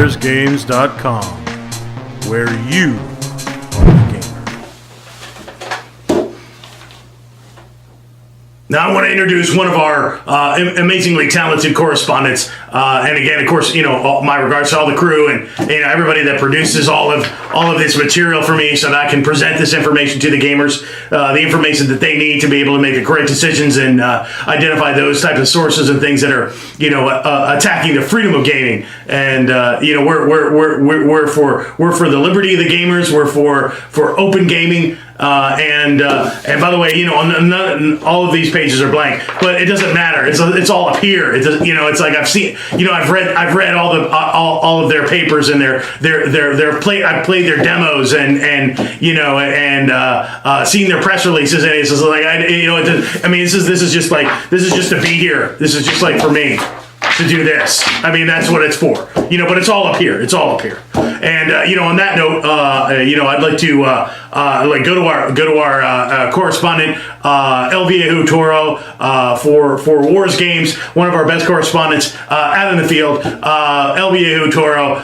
where'sgames.com, where you are the gamer. Now I want to introduce one of our amazingly talented correspondents, and again, of course, you know, my regards to all the crew and you know everybody that produces all of this material for me, so that I can present this information to the gamers, the information that they need to be able to make the correct decisions and identify those types of sources and things that are, you know, attacking the freedom of gaming. And you know, we're for the liberty of the gamers. We're for open gaming. And by the way, you know, all of these pages are blank, but it doesn't matter. It's all up here. It does, you know, it's like I've seen, you know, I've read all of their papers and their I've played their demos and you know and seen their press releases, and it's just like I mean this is just to be here. This is just like for me to do this. I mean, that's what it's for, you know, but it's all up here. It's all up here. And, you know, on that note, you know, I'd like to, go to our correspondent, El Viejo Toro, for Wars Games, one of our best correspondents, out in the field, El Viejo Toro,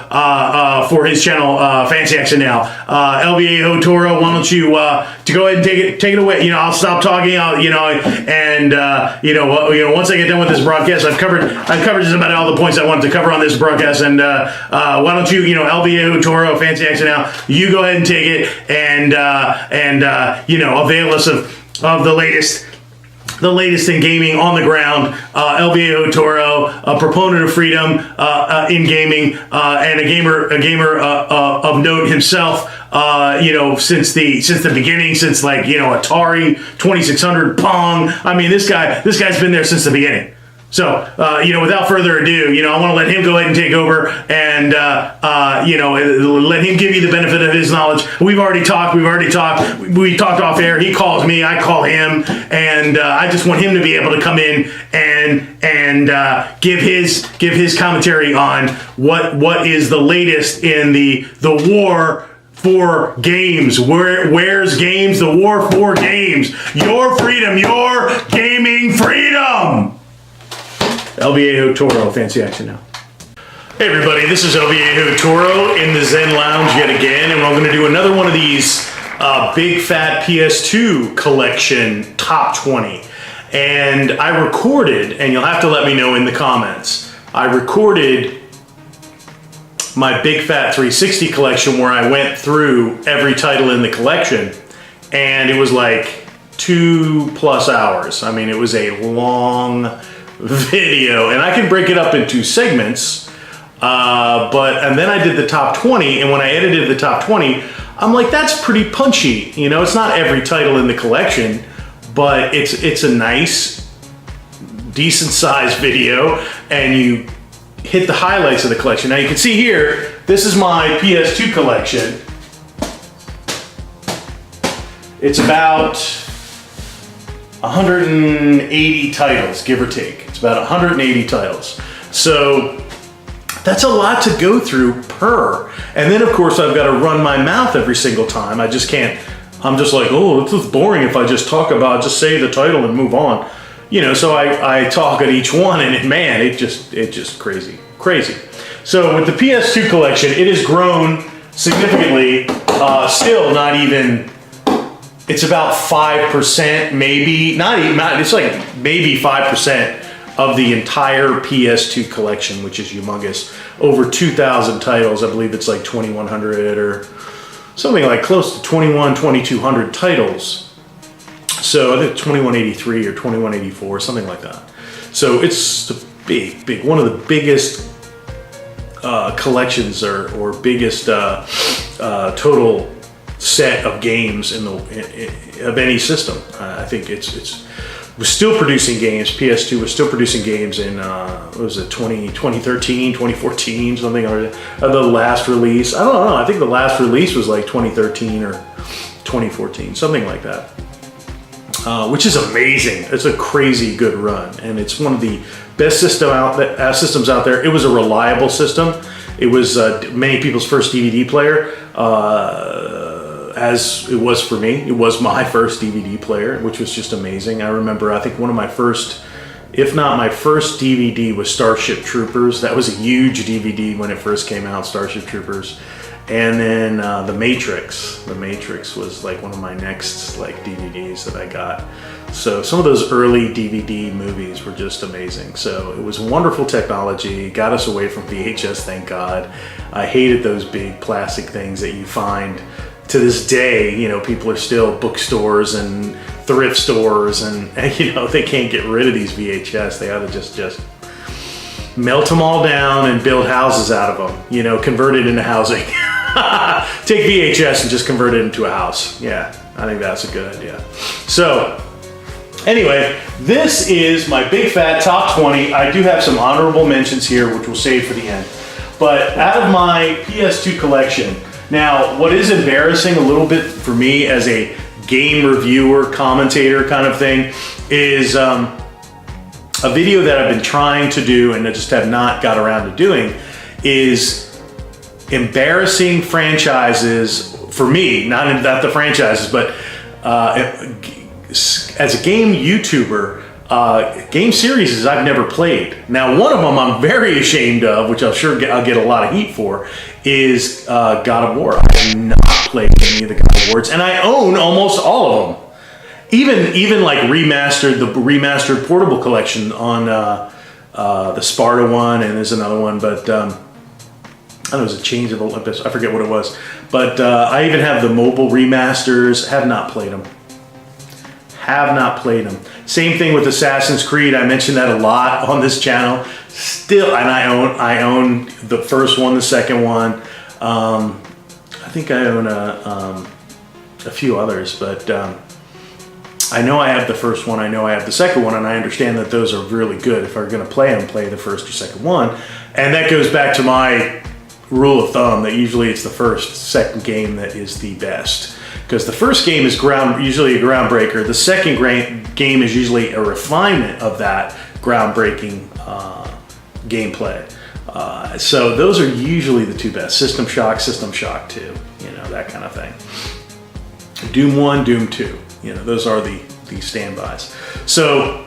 for his channel, Fancy Action Now. El Viejo Toro, why don't you, to go ahead and take it away. You know, I'll stop talking, you know, and, you know, once I get done with this broadcast, I've covered just about all the points I wanted to cover on this broadcast, and why don't you, you know, El Viejo Toro, Fancy Action Now, you go ahead and take it, and you know, avail us of the latest in gaming on the ground. El Viejo Toro, a proponent of freedom in gaming, and a gamer of note himself. You know, since the beginning, since like, you know, Atari 2600, Pong. I mean, this guy's been there since the beginning. So, you know, without further ado, you know, I want to let him go ahead and take over and, you know, let him give you the benefit of his knowledge. We've already talked. We talked off air. He calls me, I call him, and I just want him to be able to come in and give his commentary on what is the latest in the war for games. Where's games? The war for games. Your freedom, your gaming freedom. El Viejo Toro, Fancy Action Now. Hey everybody, this is El Viejo Toro in the Zen Lounge yet again, and we're going to do another one of these Big Fat PS2 collection top 20. And I recorded, and you'll have to let me know in the comments, I recorded my Big Fat 360 collection where I went through every title in the collection, and it was like 2+ hours. I mean, it was a long video, and I can break it up into segments, and then I did the top 20, and when I edited the top 20, I'm like, that's pretty punchy. You know, it's not every title in the collection, but it's a nice, decent sized video, and you hit the highlights of the collection. Now you can see here, this is my PS2 collection. It's about 180 titles, give or take. It's about 180 titles. So that's a lot to go through per. And then of course I've got to run my mouth every single time. I just can't, I'm just like, oh, this is boring if I just say the title and move on. You know, so I talk at each one, and man, it just crazy. So with the PS2 collection, it has grown significantly, still not even, it's about 5%, maybe, it's like maybe 5% of the entire PS2 collection, which is humongous. Over 2,000 titles. I believe it's like 2,100 or something like close to 2,200 titles. So I think 2,183 or 2,184, something like that. So it's the big, one of the biggest collections or biggest total set of games of any system. I think we're still producing games. PS2 was still producing games in what was it, 2013, 2014, something like that. The last release, I don't know. I think the last release was like 2013 or 2014, something like that. Which is amazing. It's a crazy good run, and it's one of the best systems out there. It was a reliable system. It was many people's first DVD player. As it was for me. It was my first DVD player, which was just amazing. I remember, I think one of my first if not my first DVD, was Starship Troopers. That was a huge DVD when it first came out, Starship Troopers. And then The Matrix. The Matrix was like one of my next like DVDs that I got. So some of those early DVD movies were just amazing. So it was wonderful technology, got us away from VHS, thank God. I hated those big plastic things that you find to this day. You know, people are still bookstores and thrift stores, and you know, they can't get rid of these VHS. They ought to just melt them all down and build houses out of them, you know, convert it into housing. Take VHS and just convert it into a house. Yeah, I think that's a good idea. So anyway, this is my big fat top 20. I do have some honorable mentions here, which we'll save for the end. But out of my PS2 collection, now what is embarrassing a little bit for me as a game reviewer, commentator kind of thing, is a video that I've been trying to do and I just have not got around to doing, is embarrassing franchises for me, not the franchises, but as a game YouTuber, game series I've never played. Now, one of them I'm very ashamed of, which I'll get a lot of heat for, is God of War. I have not played any of the God of Wars, and I own almost all of them. Even like the remastered portable collection on the Sparta one, and there's another one, but I don't know, it was a Chains of Olympus. I forget what it was. But I even have the mobile remasters. Have not played them. Have not played them. Same thing with Assassin's Creed. I mentioned that a lot on this channel. Still, and I own the first one, the second one. I think I own a few others, but I know I have the first one. I know I have the second one, and I understand that those are really good. If I'm going to play them, play the first or second one. And that goes back to my rule of thumb that usually it's the second game that is the best, because the first game is usually a groundbreaker. The second game is usually a refinement of that groundbreaking gameplay. So those are usually the two best. System Shock 2, you know, that kind of thing. Doom 1, Doom 2, you know, those are the standbys. So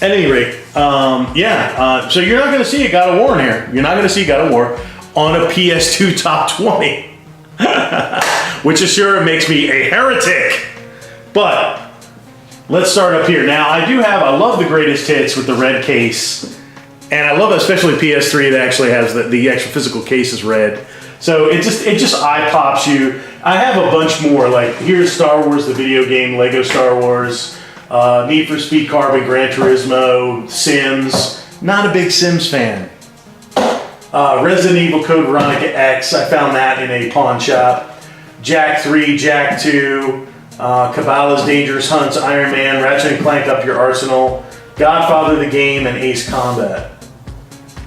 at any rate, so you're not going to see a God of War in here. You're not going to see God of War on a PS2 top 20, which is sure makes me a heretic. But let's start up here. Now, I love the greatest hits with the red case, and I love especially PS3 that actually has the actual physical case is red. So it just eye pops you. I have a bunch more, like here's Star Wars, the video game, Lego Star Wars, Need for Speed Carbon, Gran Turismo, Sims. Not a big Sims fan. Resident Evil Code Veronica X, I found that in a pawn shop. Jak 3, Jak 2, Cabela's Dangerous Hunts, Iron Man, Ratchet & Clank Up Your Arsenal, Godfather the Game, and Ace Combat.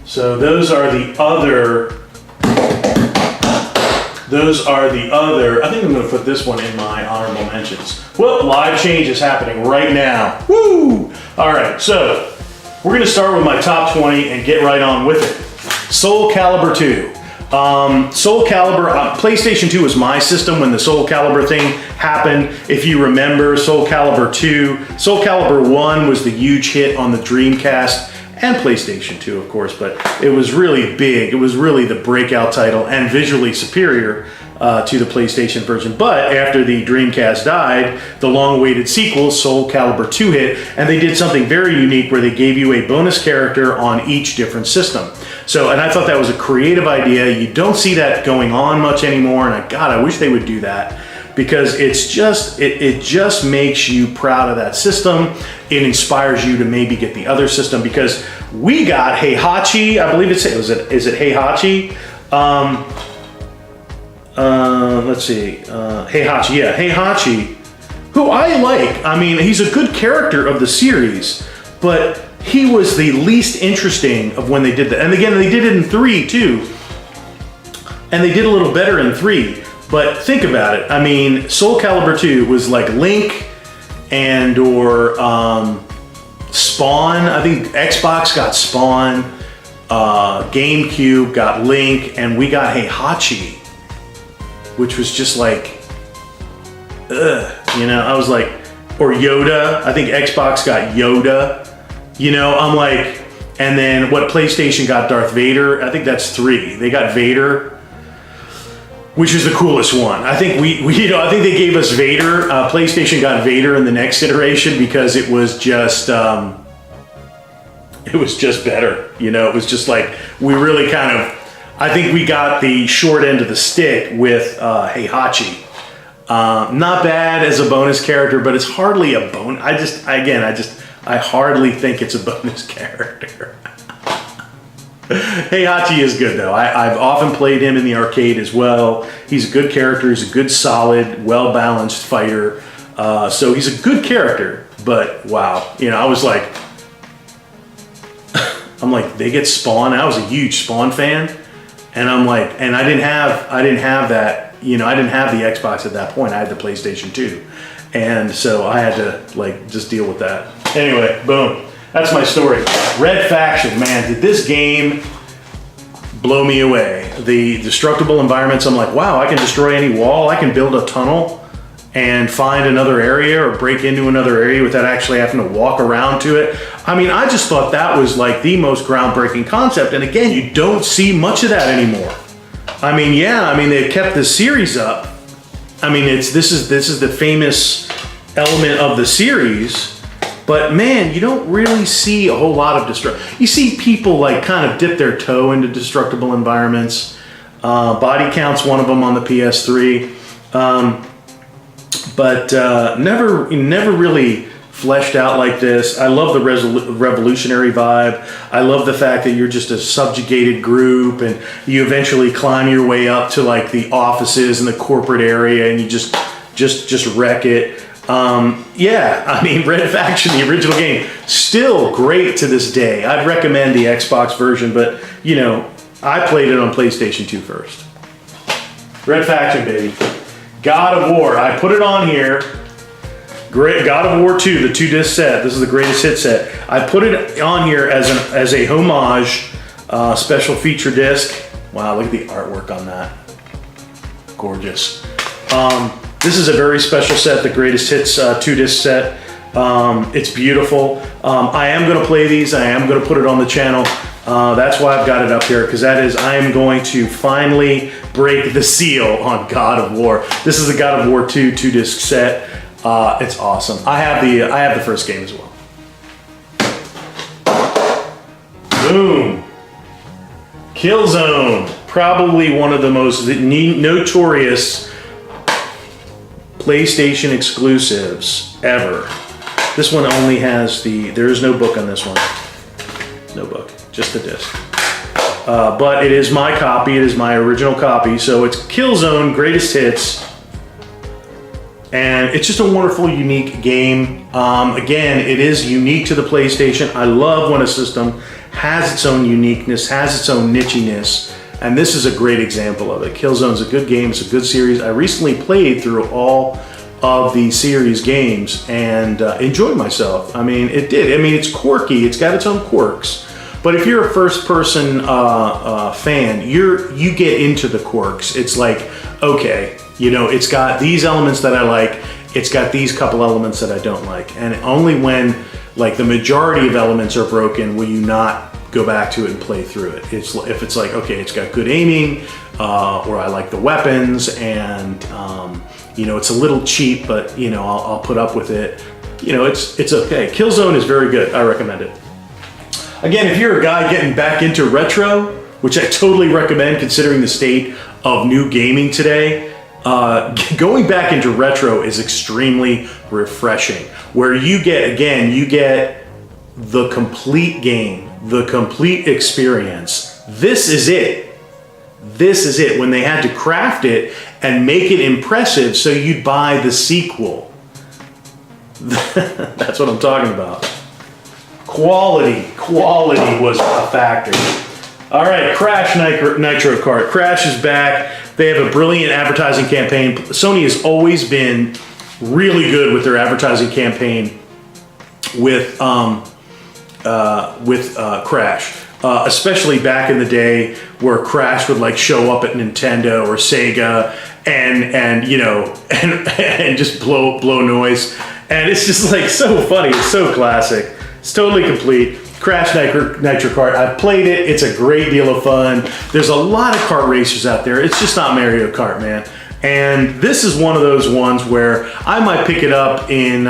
So those are the other, I think I'm going to put this one in my honorable mentions. Well, live change is happening right now. Woo! All right, so we're going to start with my top 20 and get right on with it. Soul Calibur 2. Soul Calibur, PlayStation 2 was my system when the Soul Calibur thing happened. If you remember, Soul Calibur 2. Soul Calibur 1 was the huge hit on the Dreamcast and PlayStation 2, of course, but it was really big. It was really the breakout title and visually superior to the PlayStation version. But after the Dreamcast died, the long-awaited sequel, Soul Calibur 2, hit, and they did something very unique where they gave you a bonus character on each different system. So, and I thought that was a creative idea. You don't see that going on much anymore, and I wish they would do that, because it's just, it just makes you proud of that system. It inspires you to maybe get the other system, because we got Heihachi, I believe is it Heihachi? Let's see, Heihachi, yeah, Heihachi, who I like. I mean, he's a good character of the series, but he was the least interesting of when they did that. And again, they did it in 3 too, and they did a little better in 3. But think about it. I mean, Soul Calibur 2 was like Link or Spawn. I think Xbox got Spawn, GameCube got Link, and we got Heihachi, which was just like, ugh, you know, I was like, or Yoda. I think Xbox got Yoda, You know, I'm like, and then what PlayStation got Darth Vader, I think that's 3. They got Vader, which is the coolest one. I think I think they gave us Vader. PlayStation got Vader in the next iteration because it was just better. You know, it was just like, we really kind of, I think we got the short end of the stick with Heihachi. Not bad as a bonus character, but it's hardly a bonus. I hardly think it's a bonus character. Heihachi is good though. I've often played him in the arcade as well. He's a good character. He's a good, solid, well-balanced fighter. So he's a good character, but wow. You know, I was like, I'm like, they get Spawn. I was a huge Spawn fan. And I'm like, and I didn't have that, you know, I didn't have the Xbox at that point. I had the PlayStation 2. And so I had to like just deal with that. Anyway, boom. That's my story. Red Faction, man, did this game blow me away. The destructible environments, I'm like, wow, I can destroy any wall. I can build a tunnel and find another area or break into another area without actually having to walk around to it. I mean, I just thought that was like the most groundbreaking concept. And again, you don't see much of that anymore. I mean, yeah, I mean, they've kept the series up. I mean, this is the famous element of the series. But man, you don't really see a whole lot of You see people like kind of dip their toe into destructible environments. Body Count's one of them on the PS3. But never really fleshed out like this. I love the revolutionary vibe. I love the fact that you're just a subjugated group and you eventually climb your way up to like the offices and the corporate area and you just wreck it. Yeah, I mean, Red Faction, the original game, still great to this day. I'd recommend the Xbox version, but you know, I played it on PlayStation 2 first. Red Faction, baby. God of War, I put it on here. Great, God of War 2, the 2-disc set. This is the greatest hit set. I put it on here as a homage, special feature disc. Wow, look at the artwork on that. Gorgeous. This is a very special set, the greatest hits 2-disc set. It's beautiful. I am going to play these. I am going to put it on the channel. That's why I've got it up here, because I am going to finally break the seal on God of War. This is the God of War 2 2-disc set. It's awesome. I have the first game as well. Boom. KILLZONE, probably one of the most notorious PlayStation exclusives ever. This one only has there is no book on this one. No book, just the disc. But it is my copy, it is my original copy, so it's KILLZONE Greatest Hits. And it's just a wonderful, unique game. Again, it is unique to the PlayStation. I love when a system has its own uniqueness, has its own nichiness. And this is a great example of it. KILLZONE's a good game, it's a good series. I recently played through all of the series games and enjoyed myself. I mean, it did. I mean, it's quirky, it's got its own quirks. But if you're a first-person fan, you get into the quirks. It's like, okay, you know, it's got these elements that I like, it's got these couple elements that I don't like. And only when, like, the majority of elements are broken will you not go back to it and play through it. If it's like, okay, it's got good aiming, or I like the weapons, and you know, it's a little cheap, but you know, I'll put up with it. You know, it's okay. KILLZONE is very good. I recommend it. Again, if you're a guy getting back into retro, which I totally recommend considering the state of new gaming today, going back into retro is extremely refreshing. Where you get the complete game, the complete experience. This is it. This is it. When they had to craft it and make it impressive so you'd buy the sequel. That's what I'm talking about. Quality was a factor. All right, Crash Nitro Kart. Crash is back. They have a brilliant advertising campaign. Sony has always been really good with their advertising campaign with Crash. Especially back in the day where Crash would like show up at Nintendo or Sega and you know, and just blow noise. And it's just like so funny. It's so classic. It's totally complete. Crash Nitro Kart. I've played it. It's a great deal of fun. There's a lot of kart racers out there. It's just not Mario Kart, man. And this is one of those ones where I might pick it up in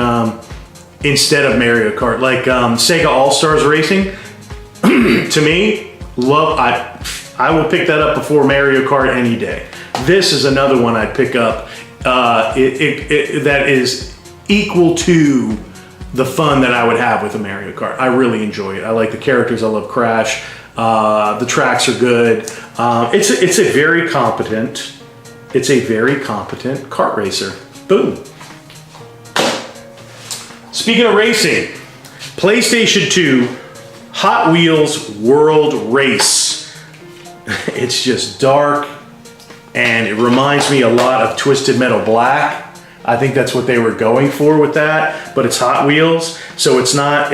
instead of Mario Kart, like Sega All-Stars Racing. To me, I will pick that up before Mario Kart any day. This is another one I'd pick up that is equal to the fun that I would have with a Mario Kart. I really enjoy it. I like the characters. I love Crash. The tracks are good. It's a very competent kart racer. Boom. Speaking of racing, PlayStation 2 Hot Wheels World Race. It's just dark, and it reminds me a lot of Twisted Metal Black. I think that's what they were going for with that, but it's Hot Wheels, so it's not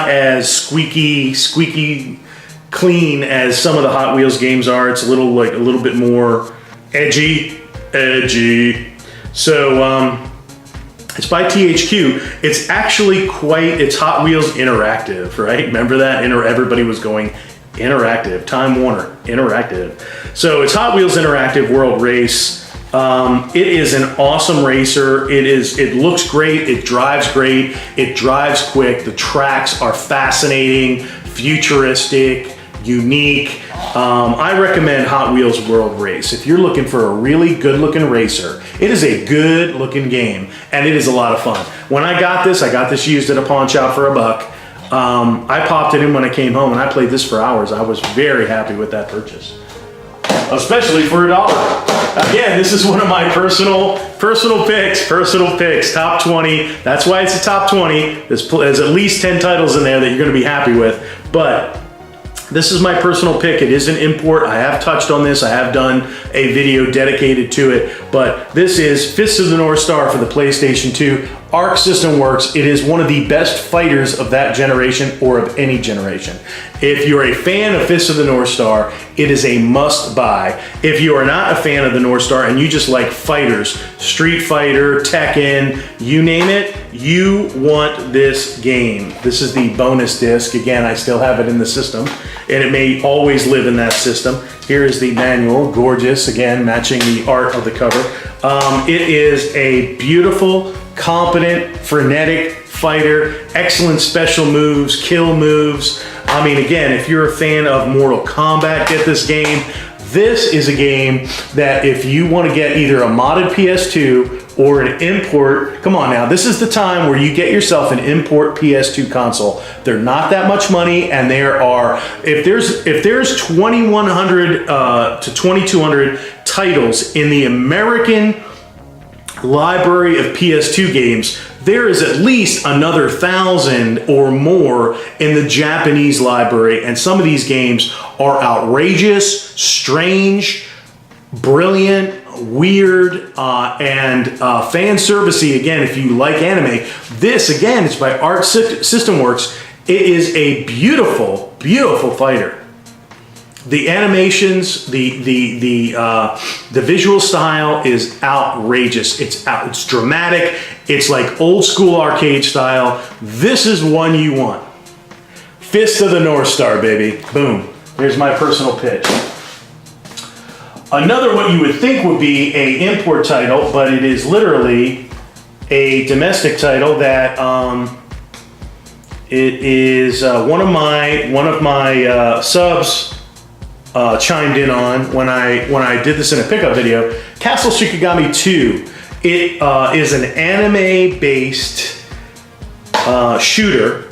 as squeaky clean as some of the Hot Wheels games are. It's a little bit more edgy. So it's by THQ. It's actually it's Hot Wheels Interactive, right? Remember that? Everybody was going interactive. Time Warner Interactive. So it's Hot Wheels Interactive World Race. It is an awesome racer. It looks great. It drives great. It drives quick. The tracks are fascinating, futuristic, unique. I recommend Hot Wheels World Race. If you're looking for a really good looking racer, it is a good looking game, and it is a lot of fun. When I got this used at a pawn shop for $1. I popped it in when I came home, and I played this for hours. I was very happy with that purchase, especially for $1. Again, this is one of my personal picks, top 20. That's why it's a top 20. There's at least 10 titles in there that you're going to be happy with, but this is my personal pick. It is an import. I have touched on this. I have done a video dedicated to it, but this is Fist of the North Star for the PlayStation 2. Arc System Works. It is one of the best fighters of that generation, or of any generation. If you're a fan of Fist of the North Star, it is a must buy. If you are not a fan of the North Star and you just like fighters, Street Fighter, Tekken, you name it, you want this game. This is the bonus disc. Again, I still have it in the system, and it may always live in that system. Here is the manual, gorgeous, again, matching the art of the cover. It is a beautiful, competent, frenetic fighter, excellent special moves, kill moves. I mean, again, if you're a fan of Mortal Kombat, get this game. This is a game that if you want to get either a modded PS2 or an import, come on now, this is the time where you get yourself an import PS2 console. They're not that much money, and there are, if there's 2,100 to 2,200 titles in the American library of PS2 games, there is at least another 1,000 or more in the Japanese library, and some of these games are outrageous, strange, brilliant, weird, and fan servicey. Again, if you like anime, this again is by Arc System Works. It is a beautiful, beautiful fighter. The animations, the visual style is outrageous. It's dramatic. It's like old school arcade style. This is one you want. Fist of the North Star, baby. Boom. There's my personal pitch. Another what you would think would be an import title, but it is literally a domestic title that it is one of my subs chimed in on when I did this in a pickup video. Castle Shikigami 2. It is an anime-based shooter,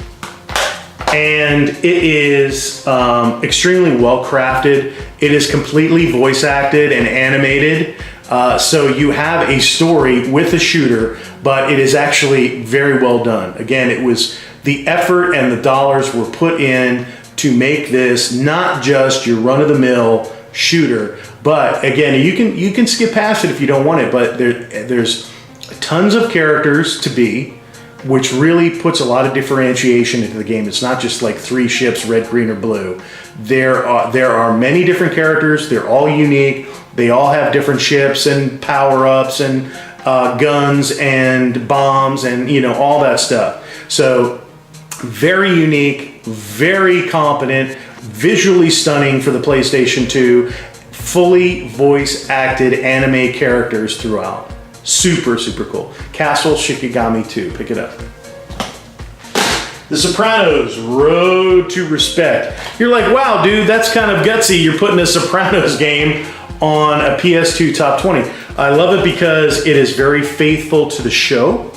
and it is extremely well crafted. It is completely voice acted and animated, so you have a story with a shooter, but it is actually very well done. Again, it was the effort and the dollars were put in to make this not just your run-of-the-mill shooter, but again, you can skip past it if you don't want it, but there's tons of characters to be, which really puts a lot of differentiation into the game. It's not just like 3 ships, red, green, or blue. There are many different characters. They're all unique. They all have different ships and power-ups and guns and bombs and all that stuff. So Very unique, very competent, visually stunning for the PlayStation 2, fully voice acted anime characters throughout. Super, super cool. Castle Shikigami 2, pick it up. The Sopranos, Road to Respect. You're like, wow, dude, that's kind of gutsy. You're putting a Sopranos game on a PS2 top 20. I love it because it is very faithful to the show,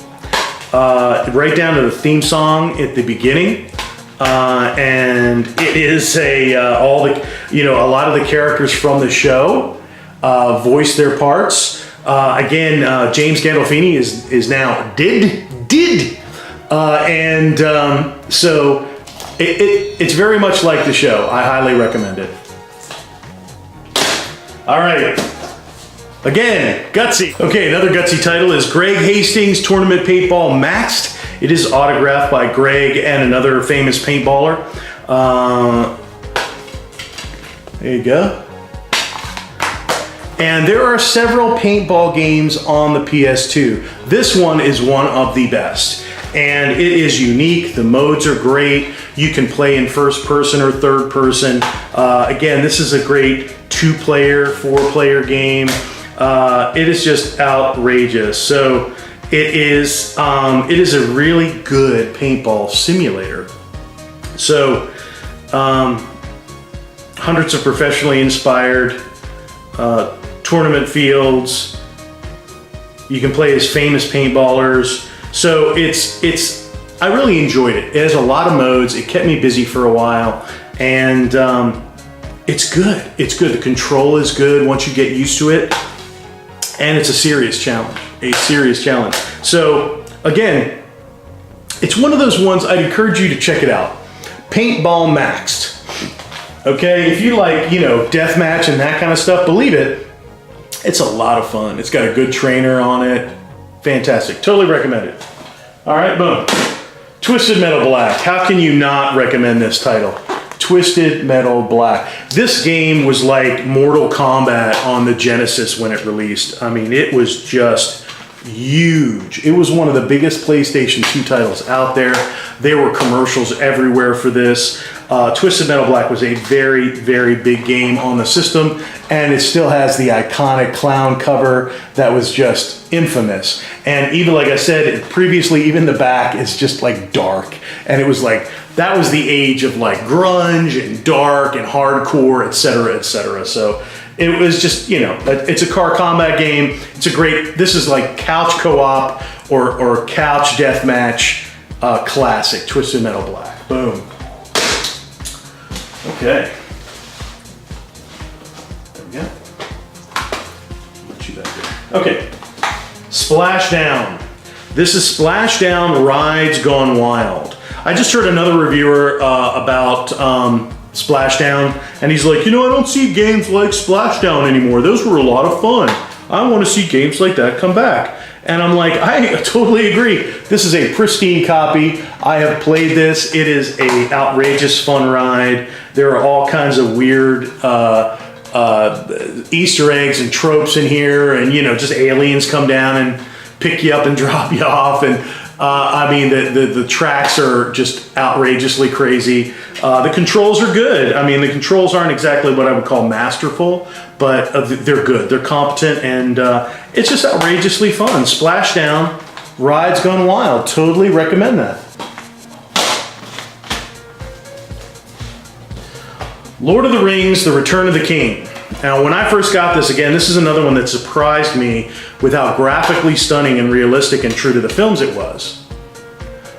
right down to the theme song at the beginning. And it is a a lot of the characters from the show voice their parts. Again, James Gandolfini is now so it's very much like the show. I highly recommend it. All right. Again, gutsy. Okay, another gutsy title is Greg Hastings Tournament Paintball Maxed. It is autographed by Greg and another famous paintballer. There you go. And there are several paintball games on the PS2. This one is one of the best. And it is unique. The modes are great. You can play in first person or third person. Again, this is a great 2-player, 4-player game. It is just outrageous. So it is a really good paintball simulator. So hundreds of professionally inspired tournament fields. You can play as famous paintballers. So I really enjoyed it. It has a lot of modes. It kept me busy for a while, and it's good. It's good. The control is good once you get used to it, and it's a serious challenge. So again, it's one of those ones I'd encourage you to check it out. Paintball Maxed. Okay, if you like, deathmatch and that kind of stuff, believe it, it's a lot of fun. It's got a good trainer on it. Fantastic. Totally recommend it. All right, boom. Twisted Metal Black. How can you not recommend this title? Twisted Metal Black. This game was like Mortal Kombat on the Genesis when it released. I mean, it was just huge. It was one of the biggest PlayStation 2 titles out there. There were commercials everywhere for this. Twisted Metal Black was a very, very big game on the system, and it still has the iconic clown cover that was just infamous. And even, like I said previously, even the back is just like dark. And it was like, that was the age of like grunge and dark and hardcore, etc., etc. So it was just, it's a car combat game. It's a great, this is like couch co-op or couch deathmatch classic, Twisted Metal Black. Boom. Okay. There we go. Put you back there. Okay. Splashdown. This is Splashdown Rides Gone Wild. I just heard another reviewer about Splashdown, and he's like, I don't see games like Splashdown anymore. Those were a lot of fun. I want to see games like that come back. And I'm like, I totally agree. This is a pristine copy. I have played this. It is a outrageous fun ride. There are all kinds of weird Easter eggs and tropes in here, and just aliens come down and pick you up and drop you off. And I mean, the tracks are just outrageously crazy. The controls are good. I mean, the controls aren't exactly what I would call masterful, but they're good. They're competent, and it's just outrageously fun. Splashdown, Rides Gone Wild. Totally recommend that. Lord of the Rings, The Return of the King. Now, when I first got this, again, this is another one that surprised me with how graphically stunning and realistic and true to the films it was.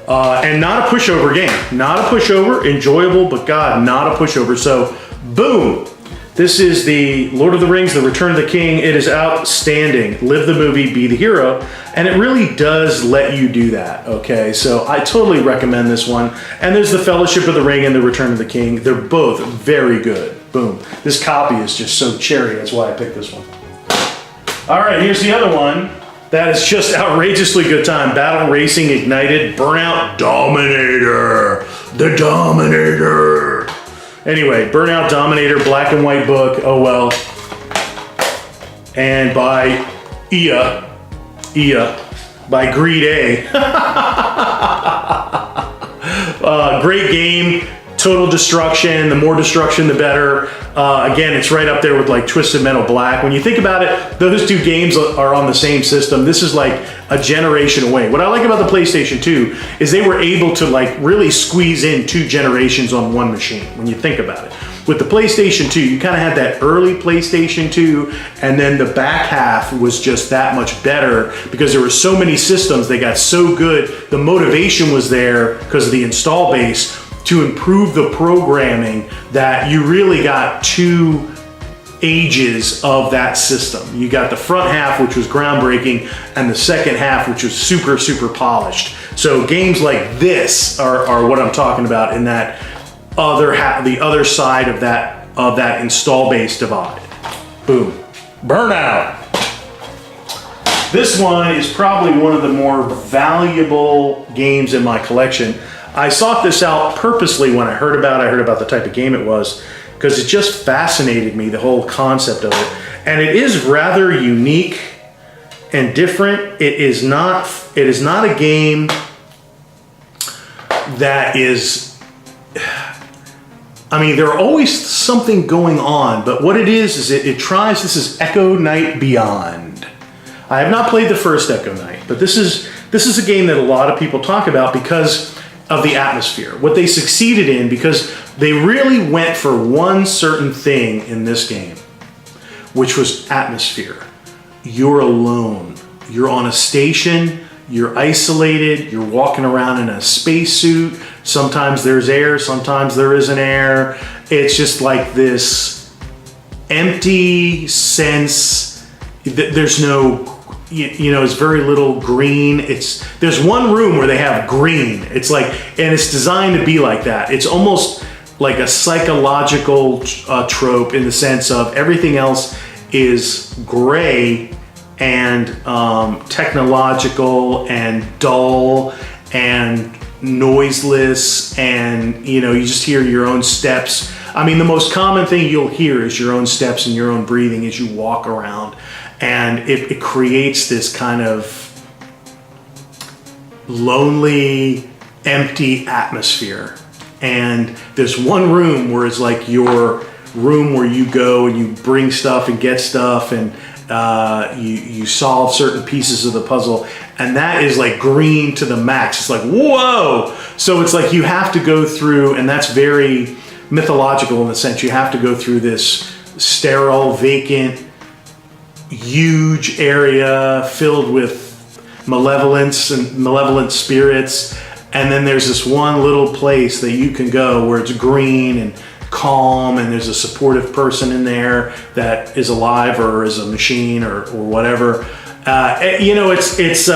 And not a pushover game. Not a pushover, enjoyable, but God, not a pushover. So, boom. This is the Lord of the Rings, The Return of the King. It is outstanding. Live the movie, be the hero. And it really does let you do that, okay? So I totally recommend this one. And there's the Fellowship of the Ring and The Return of the King. They're both very good. Boom. This copy is just so cherry. That's why I picked this one. All right, here's the other one. That is just outrageously good time. Battle Racing Ignited Burnout Dominator. The Dominator. Anyway, Burnout Dominator, black and white book, oh well. And by by Greed A. great game. Total destruction. The more destruction, the better. Again, it's right up there with like Twisted Metal Black. When you think about it, those two games are on the same system. This is like a generation away. What I like about the PlayStation 2 is they were able to like really squeeze in 2 generations on one machine, when you think about it. With the PlayStation 2, you kind of had that early PlayStation 2, and then the back half was just that much better because there were so many systems. They got so good. The motivation was there because of the install base to improve the programming, that you really got 2 ages of that system. You got the front half, which was groundbreaking, and the second half, which was super, super polished. So games like this are what I'm talking about in that other half, the other side of that install base divide. Boom. Burnout. This one is probably one of the more valuable games in my collection. I sought this out purposely when I heard about the type of game it was, because it just fascinated me, the whole concept of it. And it is rather unique and different. It is not a game that is, I mean, there's always something going on, but what it is it tries, this is Echo Night Beyond. I have not played the first Echo Night, but this is a game that a lot of people talk about because of the atmosphere. What they succeeded in, because they really went for one certain thing in this game, which was atmosphere. You're alone. You're on a station. You're isolated. You're walking around in a spacesuit. Sometimes there's air. Sometimes there isn't air. It's just like this empty sense. There's no, you know, it's very little green. There's one room where they have green. It's like, and it's designed to be like that. It's almost like a psychological trope in the sense of everything else is gray and technological and dull and noiseless, and you know, you just hear your own steps. I mean, the most common thing you'll hear is your own steps and your own breathing as you walk around. And it creates this kind of lonely, empty atmosphere. And there's one room where it's like your room where you go and you bring stuff and get stuff, and you solve certain pieces of the puzzle. And that is like green to the max. It's like, whoa! So it's like you have to go through, and that's very mythological in the sense you have to go through this sterile, vacant, huge area filled with malevolence and malevolent spirits, and then there's this one little place that you can go where it's green and calm, and there's a supportive person in there that is alive or is a machine or whatever. You know, it's there's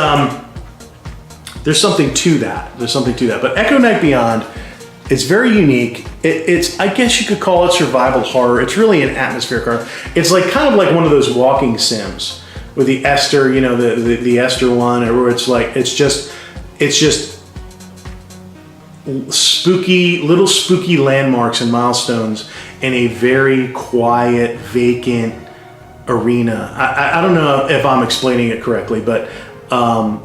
something to that. There's something to that. But Echo Night Beyond, it's very unique. It's, I guess you could call it survival horror. It's really an atmospheric horror. It's like kind of like one of those walking sims with the Esther, you know, the Esther one, where it's like, it's just spooky, little spooky landmarks and milestones in a very quiet, vacant arena. I don't know if I'm explaining it correctly, but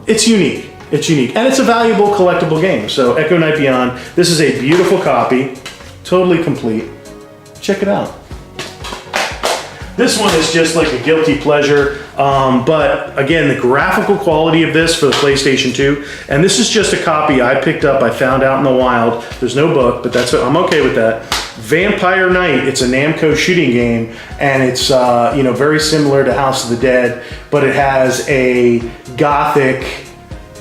it's unique. It's unique, and it's a valuable collectible game. So Echo Night Beyond, this is a beautiful copy, totally complete. Check it out. This one is just like a guilty pleasure, but again, the graphical quality of this for the PlayStation 2, and this is just a copy I picked up, I found out in the wild. There's no book, but I'm okay with that. Vampire Knight, it's a Namco shooting game, and it's you know, very similar to House of the Dead, but it has a gothic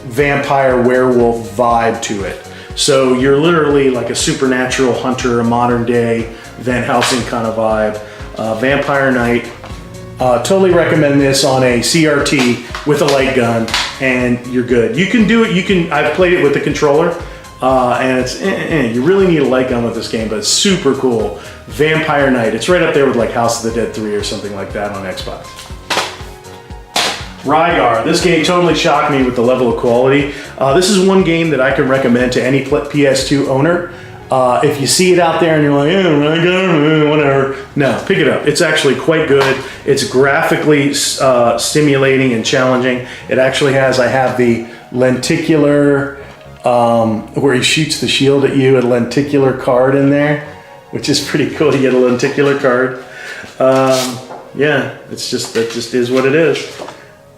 vampire werewolf vibe to it. So you're literally like a supernatural hunter, a modern day Van Helsing kind of vibe. Vampire Knight, totally recommend this on a CRT with a light gun, and you're good. You can do it, I've played it with the controller, and it's, you really need a light gun with this game, but it's super cool. Vampire Knight, it's right up there with like House of the Dead 3 or something like that on Xbox. RYGAR, this game totally shocked me with the level of quality. This is one game that I can recommend to any PS2 owner. If you see it out there and you're like, RYGAR, whatever, no, pick it up. It's actually quite good. It's graphically stimulating and challenging. It actually has, I have the lenticular where he shoots the shield at you, a lenticular card in there, which is pretty cool. You get a lenticular card. Yeah, that just is what it is.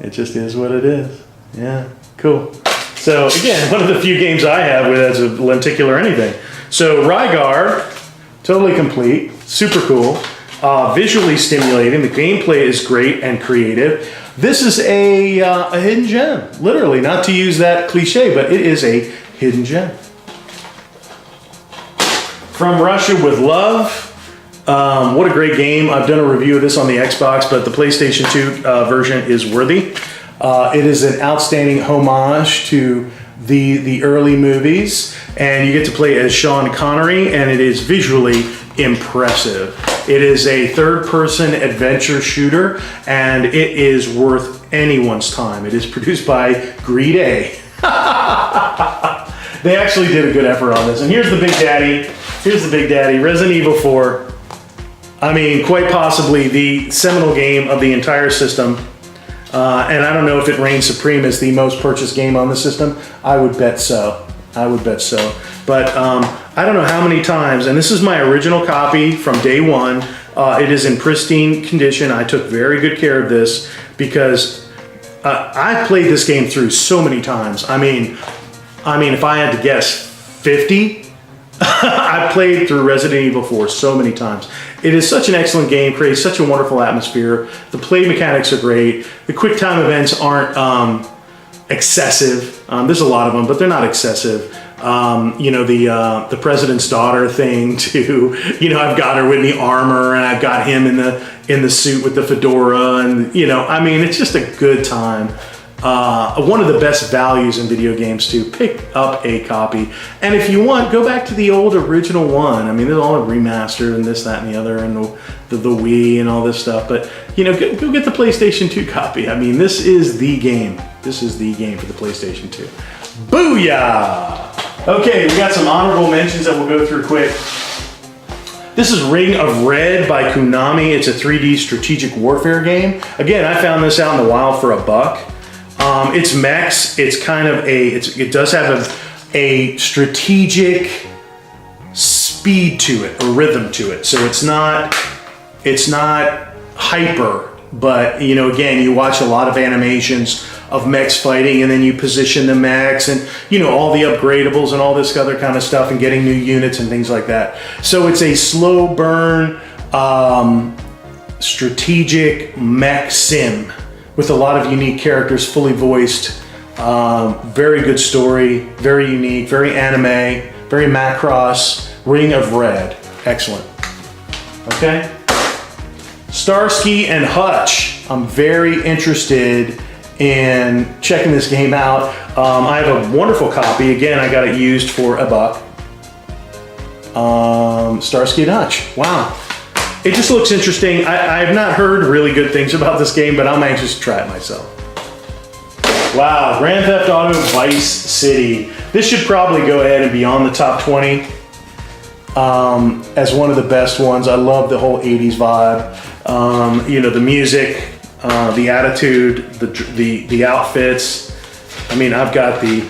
It just is what it is. Yeah, cool. So again, one of the few games I have with has a lenticular anything. So RYGAR, totally complete, super cool, visually stimulating. The gameplay is great and creative. This is a hidden gem, literally, not to use that cliche, but it is a hidden gem. From Russia with Love. What a great game. I've done a review of this on the Xbox, but the PlayStation 2 version is worthy. It is an outstanding homage to the early movies, and you get to play as Sean Connery, and it is visually impressive. It is a third-person adventure shooter, and it is worth anyone's time. It is produced by Grade A. They actually did a good effort on this. And here's the big daddy. Here's the big daddy, Resident Evil 4. I mean, quite possibly the seminal game of the entire system. And I don't know if it reigns supreme as the most purchased game on the system. I would bet so. I would bet so. But I don't know how many times, and this is my original copy from day one. It is in pristine condition. I took very good care of this because I've played this game through so many times. I mean, if I had to guess, 50? I've played through Resident Evil 4 so many times. It is such an excellent game, creates such a wonderful atmosphere. The play mechanics are great. The quick time events aren't excessive. There's a lot of them, but they're not excessive. You know, the president's daughter thing too. You know, I've got her with the armor, and I've got him in the suit with the fedora, and you know, I mean, it's just a good time. One of the best values in video games to pick up a copy, and if you want, go back to the old original one. I mean, they're all remastered and this, that, and the other, and the Wii and all this stuff. But you know, go get the PlayStation 2 copy. I mean, this is the game. This is the game for the PlayStation 2. Booyah! Okay, we got some honorable mentions that we'll go through quick. This is Ring of Red by Konami. It's a 3D strategic warfare game. Again, I found this out in the wild for $1. It's mechs. It's kind of it does have a strategic speed to it, a rhythm to it. So it's not hyper, but you know, again, you watch a lot of animations of mechs fighting, and then you position the mechs, and you know, all the upgradables and all this other kind of stuff, and getting new units and things like that. So it's a slow burn, strategic mech sim with a lot of unique characters, fully voiced, very good story, very unique, very anime, very Macross. Ring of Red, excellent. Okay, Starsky and Hutch. I'm very interested in checking this game out. I have a wonderful copy. Again, I got it used for $1. Starsky and Hutch, wow. It just looks interesting. I have not heard really good things about this game, but I'm anxious to try it myself. Wow, Grand Theft Auto Vice City. This should probably go ahead and be on the top 20 as one of the best ones. I love the whole 80s vibe. You know, the music, the attitude, the outfits. I mean, I've got the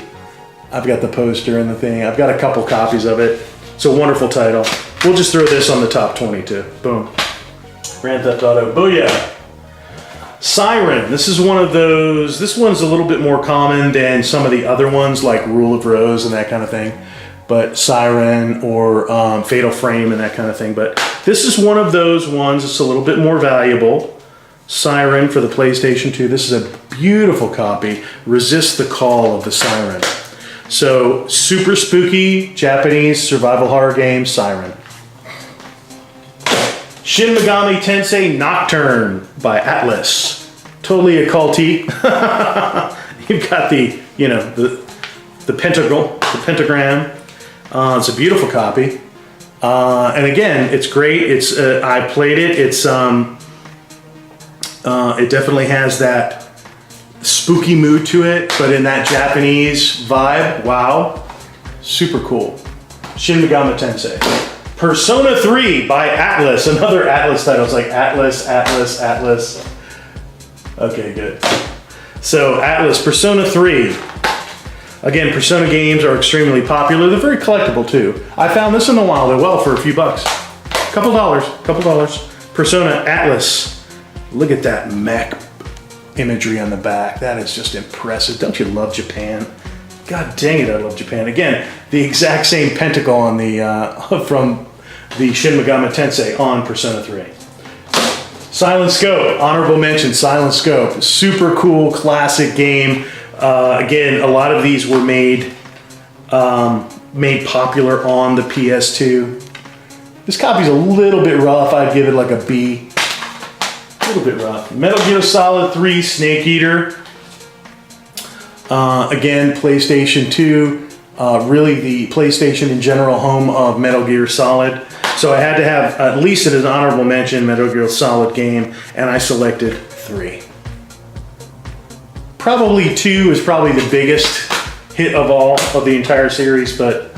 poster and the thing. I've got a couple copies of it. It's a wonderful title. We'll just throw this on the top 20 too. Boom. Grand Theft Auto. Booyah. Siren. This is one of those. This one's a little bit more common than some of the other ones, like Rule of Rose and that kind of thing. But Siren or Fatal Frame and that kind of thing. But this is one of those ones that's a little bit more valuable. Siren for the PlayStation 2. This is a beautiful copy. Resist the Call of the Siren. So, super spooky Japanese survival horror game, Siren. Shin Megami Tensei Nocturne by Atlas. Totally occulty. You've got the, you know, the pentagram. It's a beautiful copy. And again, it's great. It's I played it. It's it definitely has that spooky mood to it, but in that Japanese vibe. Wow, super cool. Shin Megami Tensei. Persona 3 by Atlas. Another Atlas title. It's like Atlas. Okay, good. So Atlas, Persona 3. Again, Persona games are extremely popular. They're very collectible too. I found this in the wild at well for a few bucks. Couple dollars. Persona Atlas. Look at that mech imagery on the back. That is just impressive. Don't you love Japan? God dang it, I love Japan. Again, the exact same pentacle on the from the Shin Megami Tensei on Persona 3. Silent Scope, honorable mention, Silent Scope. Super cool, classic game. Again, a lot of these were made popular on the PS2. This copy's a little bit rough. I'd give it like a B. A little bit rough. Metal Gear Solid 3 Snake Eater. Again, PlayStation 2. Really the PlayStation in general home of Metal Gear Solid. So I had to have at least an honorable mention Metal Gear Solid game, and I selected 3. Probably 2 is probably the biggest hit of all of the entire series, but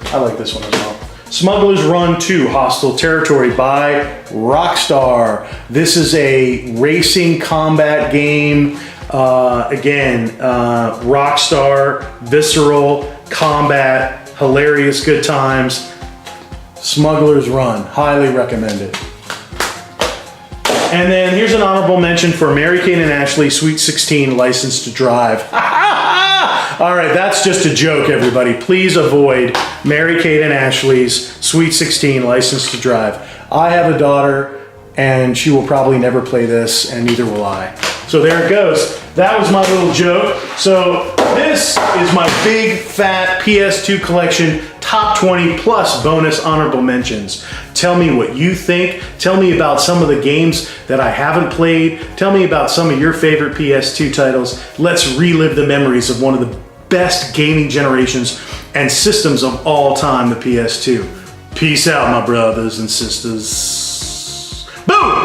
I like this one as well. Smuggler's Run 2, Hostile Territory by Rockstar. This is a racing combat game. Again, Rockstar, visceral combat, hilarious good times. Smuggler's Run, highly recommended. And then here's an honorable mention for Mary-Kate and Ashley, Sweet 16, License to Drive. All right, that's just a joke, everybody. Please avoid Mary-Kate and Ashley's Sweet 16, License to Drive. I have a daughter, and she will probably never play this, and neither will I. So there it goes. That was my little joke. So this is my big fat PS2 collection, top 20 plus bonus honorable mentions. Tell me what you think. Tell me about some of the games that I haven't played. Tell me about some of your favorite PS2 titles. Let's relive the memories of one of the best gaming generations and systems of all time, the PS2. Peace out, my brothers and sisters. Boom!